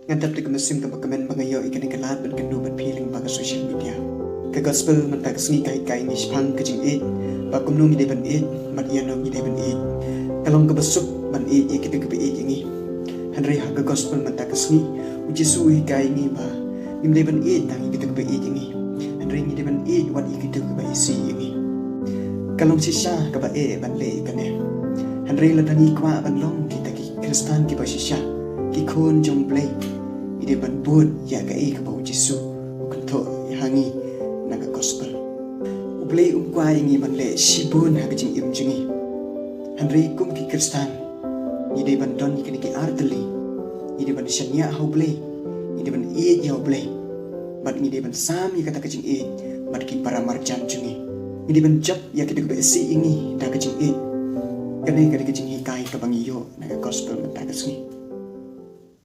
Ngadap de kemasim ka bakamen bangayo ikan kalat ban kanu ban feeling baga social media. Ka gospel man ta kasngi kai ni spang ka jing it ba kumnung ide ban it mat yanong ide ban it. Kalong ka basuk ban it ikite ka it yangi. Hanre ha ka gospel man ta kasngi uji sui kai ni ba imde ban it tang ikite ka it yangi. Hanre ide ban it wat ikite ka isi yangi. Kalong sisa ka ba ban le kane. Hanre la tani kwa ban long kita ki Kristan ki ba sisa ki khon jong play ide ban bud ya ka ka ba Jesu kan to hangi na ka gospel uplay kwa ingi ban le sibun ha ka jing im jingi Hanre kum ki Kristan ide ban don ki arteli ide ban shanya how play ide ban ya play bat ide ban sam ya kata ka jing bat ki para marjan jingi ide ban jap ya ki ba si ingi da ka jing kane ka jing hikai ka bangiyo na ka gospel man ta ka singi